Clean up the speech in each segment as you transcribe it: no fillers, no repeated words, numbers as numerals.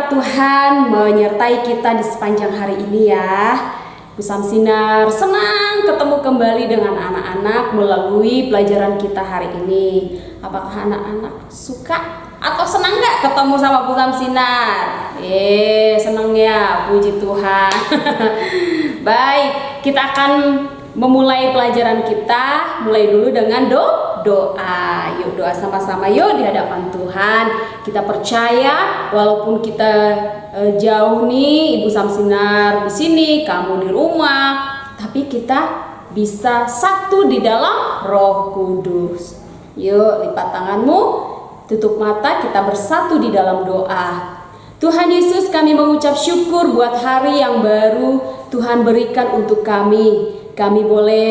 Tuhan menyertai kita di sepanjang hari ini ya. Bu Samsinar senang ketemu kembali dengan anak-anak melalui pelajaran kita hari ini. Apakah anak-anak suka atau senang nggak ketemu sama Bu Samsinar? Senang ya, puji Tuhan. Baik, kita akan memulai pelajaran kita. Mulai dulu dengan doa. Yuk doa sama-sama yuk di hadapan Tuhan. Kita percaya walaupun kita jauh nih, Ibu Samsinar di sini, kamu di rumah, tapi kita bisa satu di dalam Roh Kudus. Yuk lipat tanganmu, tutup mata, kita bersatu di dalam doa. Tuhan Yesus, kami mengucap syukur buat hari yang baru Tuhan berikan untuk kami. Kami boleh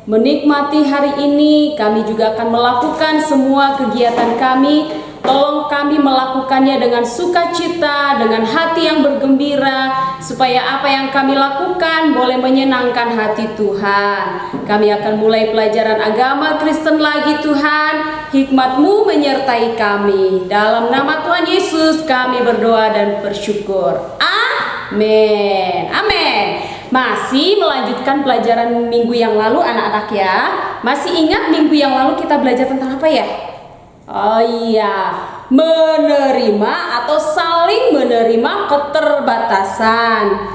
menikmati hari ini. Kami juga akan melakukan semua kegiatan kami. Tolong kami melakukannya dengan sukacita, dengan hati yang bergembira, supaya apa yang kami lakukan boleh menyenangkan hati Tuhan. Kami akan mulai pelajaran agama Kristen lagi Tuhan. Hikmat-Mu menyertai kami. Dalam nama Tuhan Yesus kami berdoa dan bersyukur. Amin. Amin. Masih melanjutkan pelajaran minggu yang lalu anak-anak ya. Masih ingat minggu yang lalu kita belajar tentang apa ya? Oh iya, menerima atau saling menerima keterbatasan.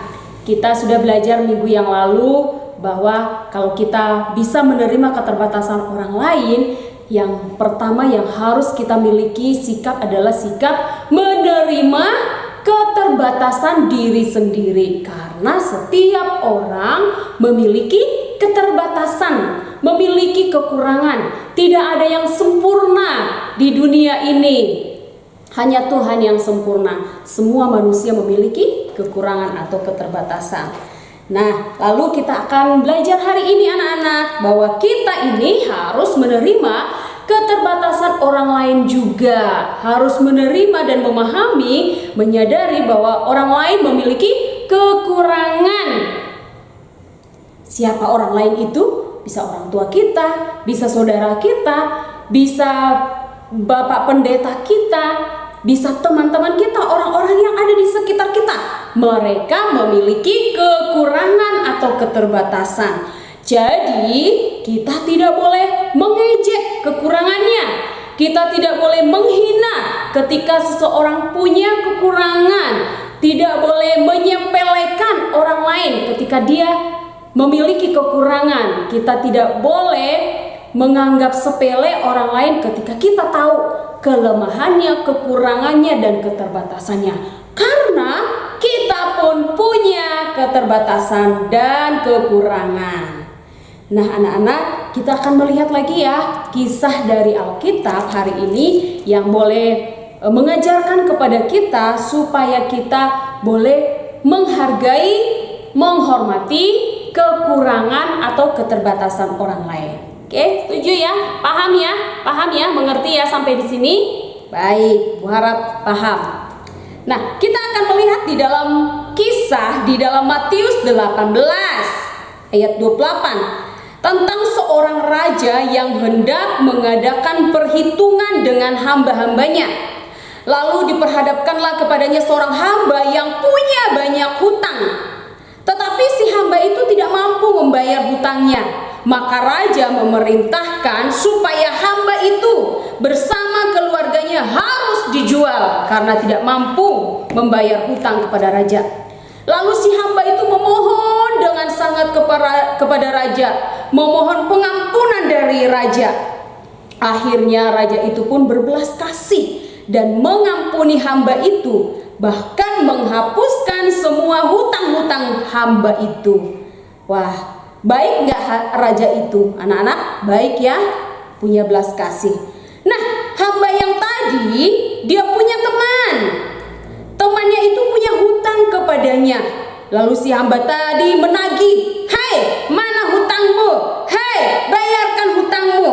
Kita sudah belajar minggu yang lalu bahwa kalau kita bisa menerima keterbatasan orang lain, yang pertama yang harus kita miliki sikap adalah sikap menerima keterbatasan diri sendiri, karena setiap orang memiliki keterbatasan, memiliki kekurangan. Tidak ada yang sempurna di dunia ini. Hanya Tuhan yang sempurna. Semua manusia memiliki kekurangan atau keterbatasan. Nah, lalu kita akan belajar hari ini anak-anak bahwa kita ini harus menerima keterbatasan orang lain juga. Harus menerima dan memahami, menyadari bahwa orang lain memiliki kekurangan. Siapa orang lain itu? Bisa orang tua kita, bisa saudara kita, bisa bapak pendeta kita, bisa teman-teman kita, orang-orang yang ada di sekitar kita. Mereka memiliki kekurangan atau keterbatasan. Jadi kita tidak boleh mengejek kekurangannya. Kita tidak boleh menghina ketika seseorang punya kekurangan. Tidak boleh menyepelekan orang lain ketika dia memiliki kekurangan. Kita tidak boleh menganggap sepele orang lain ketika kita tahu kelemahannya, kekurangannya, dan keterbatasannya. Karena kita pun punya keterbatasan dan kekurangan. Nah anak-anak, kita akan melihat lagi ya kisah dari Alkitab hari ini yang boleh mengajarkan kepada kita supaya kita boleh menghargai, menghormati kekurangan atau keterbatasan orang lain. Oke, setuju ya? Paham ya? Paham ya? Mengerti ya sampai di sini? Baik, Bu harap paham. Nah, kita akan melihat di dalam kisah di dalam Matius 18 ayat 28 tentang seorang raja yang hendak mengadakan perhitungan dengan hamba-hambanya. Lalu diperhadapkanlah kepadanya seorang hamba yang punya banyak hutang. Tetapi si hamba itu tidak mampu membayar hutangnya. Maka raja memerintahkan supaya hamba itu bersama keluarganya harus dijual karena tidak mampu membayar hutang kepada raja. Lalu si hamba itu memohon dengan sangat kepada raja, memohon pengampunan dari raja. Akhirnya raja itu pun berbelas kasih dan mengampuni hamba itu, bahkan menghapuskan semua hutang-hutang hamba itu. Wah, baik nggak raja itu? Anak-anak, baik ya, punya belas kasih. Nah, hamba yang tadi dia punya teman. Temannya itu punya hutang kepadanya. Lalu si hamba tadi menagih, "Hai, mana hutangmu? Hai, bayarkan hutangmu."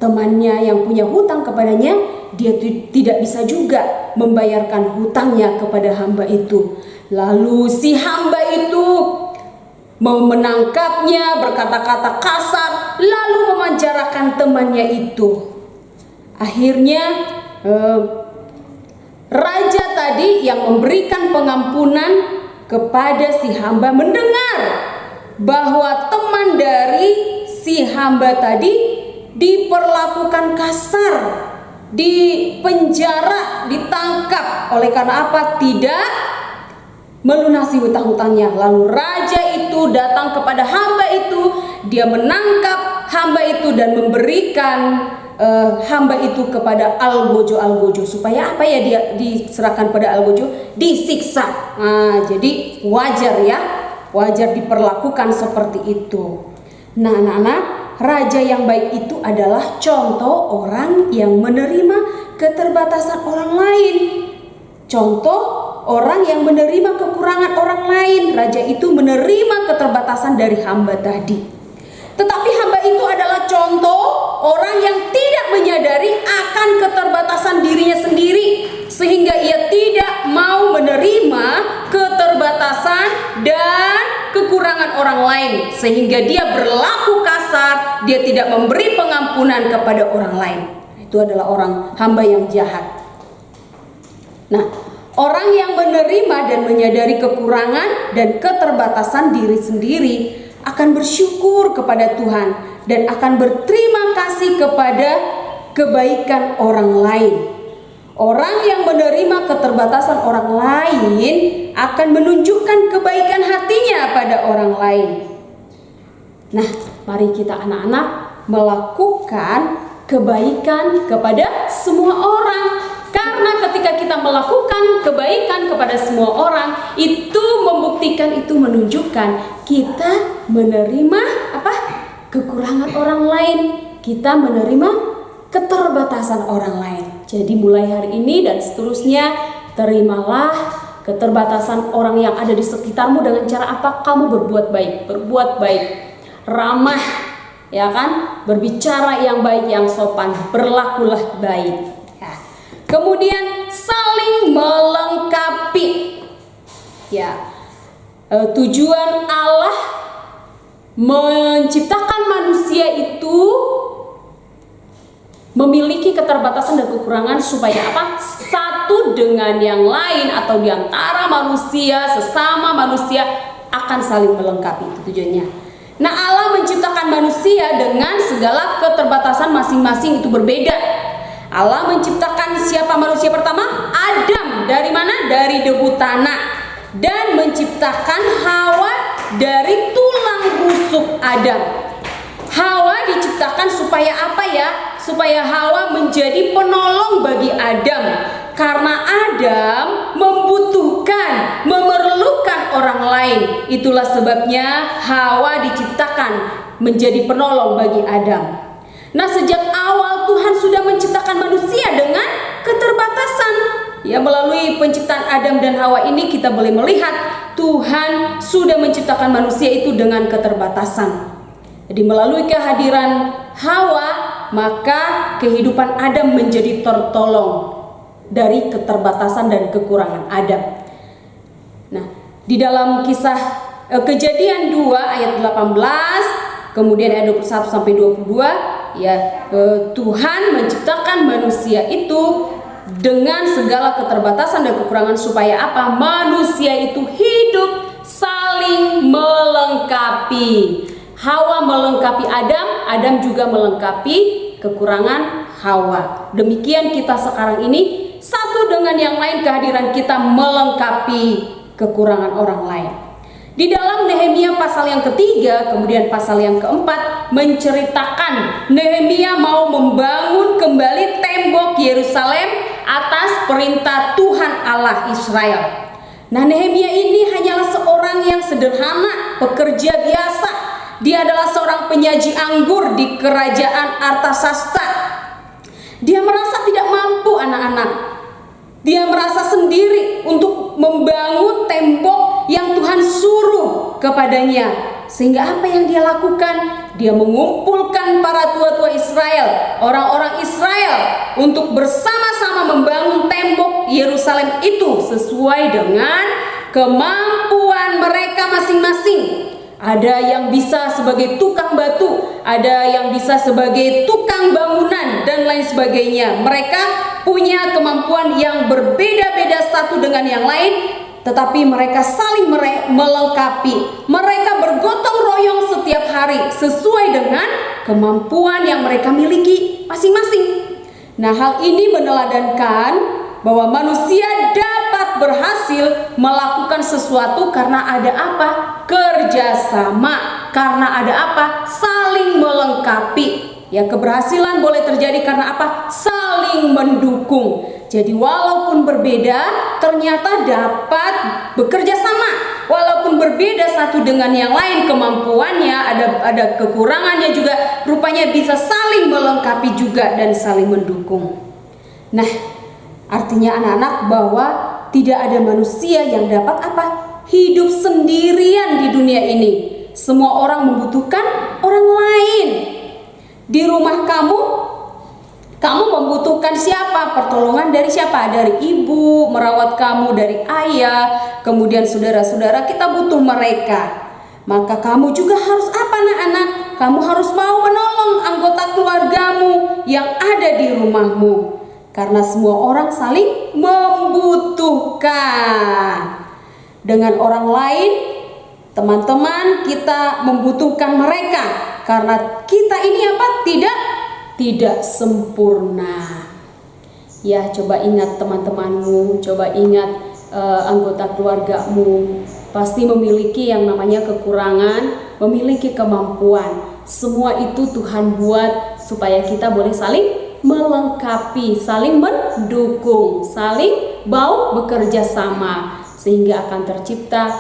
Temannya yang punya hutang kepadanya, dia tidak bisa juga membayarkan hutangnya kepada hamba itu. Lalu si hamba itu mau menangkapnya, berkata-kata kasar, lalu memanjarakan temannya itu. Akhirnya raja tadi yang memberikan pengampunan kepada si hamba mendengar bahwa teman dari si hamba tadi diperlakukan kasar, dipenjara, ditangkap. Oleh karena apa? Tidak melunasi hutang-hutangnya. Lalu raja itu datang kepada hamba itu, dia menangkap hamba itu dan memberikan hamba itu kepada algojo supaya apa ya, dia diserahkan pada algojo, disiksa. Nah, jadi wajar ya, wajar diperlakukan seperti itu. Nah, anak-anak, raja yang baik itu adalah contoh orang yang menerima keterbatasan orang lain. Contoh orang yang menerima kekurangan orang lain. Raja itu menerima keterbatasan dari hamba tadi. Tetapi hamba itu adalah contoh orang yang tidak menyadari akan keterbatasan dirinya sendiri, sehingga ia tidak mau menerima keterbatasan dan kekurangan orang lain, sehingga dia berlaku kasar, dia tidak memberi pengampunan kepada orang lain. Itu adalah orang hamba yang jahat. Nah, orang yang menerima dan menyadari kekurangan dan keterbatasan diri sendiri akan bersyukur kepada Tuhan dan akan berterima kasih kepada kebaikan orang lain. Orang yang menerima keterbatasan orang lain akan menunjukkan kebaikan hatinya pada orang lain. Nah, mari kita anak-anak melakukan kebaikan kepada semua orang. Karena ketika kita melakukan kebaikan kepada semua orang, itu membuktikan, itu menunjukkan kita menerima apa? Kekurangan orang lain. Kita menerima keterbatasan orang lain. Jadi mulai hari ini dan seterusnya, terimalah keterbatasan orang yang ada di sekitarmu dengan cara apa? Kamu berbuat baik, ramah, ya kan? Berbicara yang baik, yang sopan, berlakulah baik. Kemudian saling melengkapi. Ya, tujuan Allah menciptakan manusia itu memiliki keterbatasan dan kekurangan supaya apa? Satu dengan yang lain atau diantara manusia, sesama manusia akan saling melengkapi. Itu tujuannya. Nah, Allah menciptakan manusia dengan segala keterbatasan masing-masing itu berbeda. Allah menciptakan siapa manusia pertama? Adam. Dari mana? Dari debu tanah. Dan menciptakan Hawa dari tulang rusuk Adam. Hawa diciptakan supaya apa ya? Supaya Hawa menjadi penolong bagi Adam. Karena Adam membutuhkan, memerlukan orang lain. Itulah sebabnya Hawa diciptakan menjadi penolong bagi Adam. Nah, sejak awal Tuhan sudah menciptakan manusia dengan keterbatasan. Ya, melalui penciptaan Adam dan Hawa ini kita boleh melihat Tuhan sudah menciptakan manusia itu dengan keterbatasan. Jadi melalui kehadiran Hawa, maka kehidupan Adam menjadi tertolong dari keterbatasan dan kekurangan Adam. Nah, di dalam kisah Kejadian 2 ayat 18, kemudian ayat 21 sampai 22, ya, Tuhan menciptakan manusia itu dengan segala keterbatasan dan kekurangan supaya apa? Manusia itu hidup saling melengkapi. Hawa melengkapi Adam, Adam juga melengkapi kekurangan Hawa. Demikian kita sekarang ini, satu dengan yang lain kehadiran kita melengkapi kekurangan orang lain. Di dalam Nehemia pasal yang ketiga, kemudian pasal yang keempat menceritakan Nehemia mau membangun kembali tembok Yerusalem atas perintah Tuhan Allah Israel. Nah, Nehemia ini hanyalah seorang yang sederhana, pekerja biasa. Dia adalah seorang penyaji anggur di kerajaan Artasasta. Dia merasa tidak mampu, anak-anak. Dia merasa sendiri untuk membangun tembok yang Tuhan suruh kepadanya. Sehingga apa yang dia lakukan? Dia mengumpulkan para tua-tua Israel, orang-orang Israel, untuk bersama-sama membangun tembok Yerusalem itu sesuai dengan kemampuan mereka masing-masing. Ada yang bisa sebagai tukang batu, ada yang bisa sebagai tukang bangunan, dan lain sebagainya. Mereka punya kemampuan yang berbeda-beda satu dengan yang lain, tetapi mereka saling melengkapi. Mereka bergotong royong setiap hari sesuai dengan kemampuan yang mereka miliki masing-masing. Nah, hal ini meneladankan bahwa manusia dapat berhasil melakukan sesuatu karena ada apa? Kerjasama. Karena ada apa? Saling melengkapi. Ya, keberhasilan boleh terjadi karena apa? Saling mendukung. Jadi walaupun berbeda, ternyata dapat bekerja sama. Walaupun berbeda satu dengan yang lain kemampuannya, ada kekurangannya juga, rupanya bisa saling melengkapi juga dan saling mendukung. Nah, artinya anak-anak bahwa tidak ada manusia yang dapat apa? Hidup sendirian di dunia ini. Semua orang membutuhkan orang lain. Di rumah kamu membutuhkan siapa? Pertolongan dari siapa? Dari ibu, merawat kamu, dari ayah, kemudian saudara-saudara kita butuh mereka. Maka kamu juga harus apa anak-anak? Kamu harus mau menolong anggota keluargamu yang ada di rumahmu. Karena semua orang saling membutuhkan. Dengan orang lain, teman-teman, kita membutuhkan mereka. Karena kita ini apa? Tidak sempurna. Ya, coba ingat teman-temanmu, coba ingat anggota keluargamu. Pasti memiliki yang namanya kekurangan, memiliki kemampuan. Semua itu Tuhan buat supaya kita boleh saling melengkapi, saling mendukung, saling mau bekerja sama, sehingga akan tercipta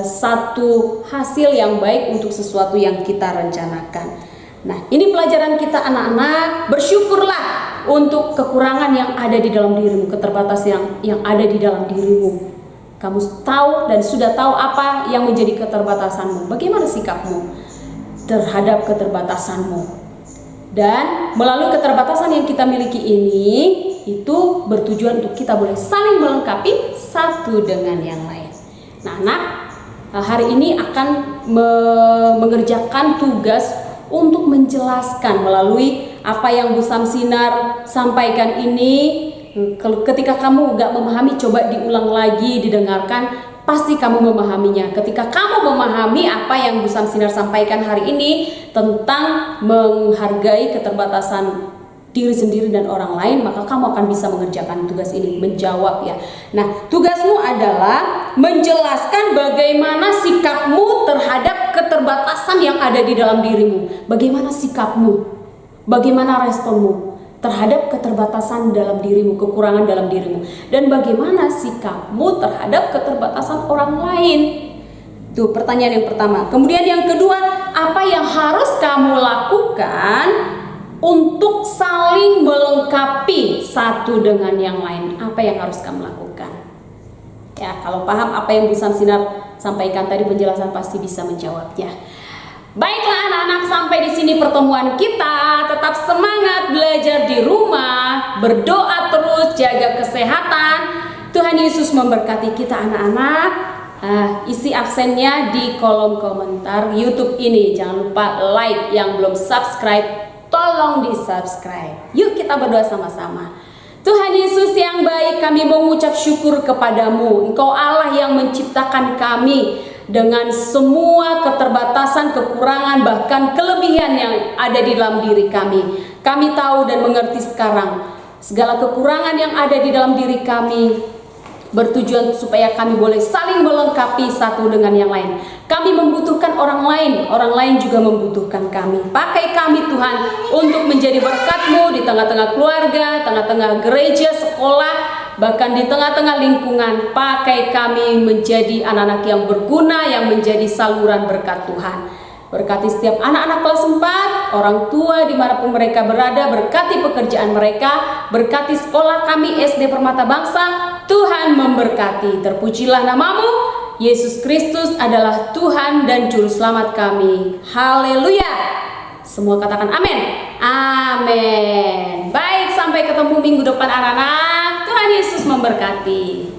satu hasil yang baik untuk sesuatu yang kita rencanakan. Nah, ini pelajaran kita anak-anak. Bersyukurlah untuk kekurangan yang ada di dalam dirimu, keterbatasan yang ada di dalam dirimu. Kamu tahu dan sudah tahu apa yang menjadi keterbatasanmu. Bagaimana sikapmu terhadap keterbatasanmu? Dan melalui keterbatasan yang kita miliki ini, itu bertujuan untuk kita boleh saling melengkapi satu dengan yang lain. Nah, anak, hari ini akan mengerjakan tugas untuk menjelaskan melalui apa yang Bu Samsinar sampaikan ini. Ketika kamu gak memahami, coba diulang lagi, didengarkan, pasti kamu memahaminya. Ketika kamu memahami apa yang Bu Samsinar sampaikan hari ini tentang menghargai keterbatasan diri sendiri dan orang lain, maka kamu akan bisa mengerjakan tugas ini, menjawab ya. Nah, tugasmu adalah menjelaskan bagaimana sikapmu terhadap keterbatasan yang ada di dalam dirimu. Bagaimana sikapmu? Bagaimana responmu terhadap keterbatasan dalam dirimu, kekurangan dalam dirimu? Dan bagaimana sikapmu terhadap keterbatasan orang lain? Tuh pertanyaan yang pertama. Kemudian yang kedua, apa yang harus kamu lakukan untuk saling melengkapi satu dengan yang lain? Apa yang harus kamu lakukan? Ya, kalau paham apa yang Bu Samsinar sampaikan tadi, penjelasan pasti bisa menjawabnya. Baiklah anak-anak, sampai di sini pertemuan kita. Tetap semangat belajar di rumah, berdoa terus, jaga kesehatan. Tuhan Yesus memberkati kita anak-anak. Isi absennya di kolom komentar YouTube ini. Jangan lupa like, yang belum subscribe tolong di subscribe. Yuk kita berdoa sama-sama. Tuhan Yesus yang baik, kami mengucap syukur kepadamu. Engkau Allah yang menciptakan kami dengan semua keterbatasan, kekurangan, bahkan kelebihan yang ada di dalam diri kami. Kami tahu dan mengerti sekarang segala kekurangan yang ada di dalam diri kami bertujuan supaya kami boleh saling melengkapi satu dengan yang lain. Kami membutuhkan orang lain juga membutuhkan kami. Pakai kami Tuhan untuk menjadi berkat-Mu di tengah-tengah keluarga, tengah-tengah gereja, sekolah, bahkan di tengah-tengah lingkungan. Pakai kami menjadi anak-anak yang berguna, yang menjadi saluran berkat Tuhan. Berkati setiap anak-anak kelas 4, orang tua dimanapun mereka berada, berkati pekerjaan mereka, berkati sekolah kami SD Permata Bangsa. Tuhan memberkati. Terpujilah namamu, Yesus Kristus adalah Tuhan dan Juru Selamat kami. Haleluya. Semua katakan amin. Amin. Baik, sampai ketemu minggu depan anak-anak. Tuhan Yesus memberkati.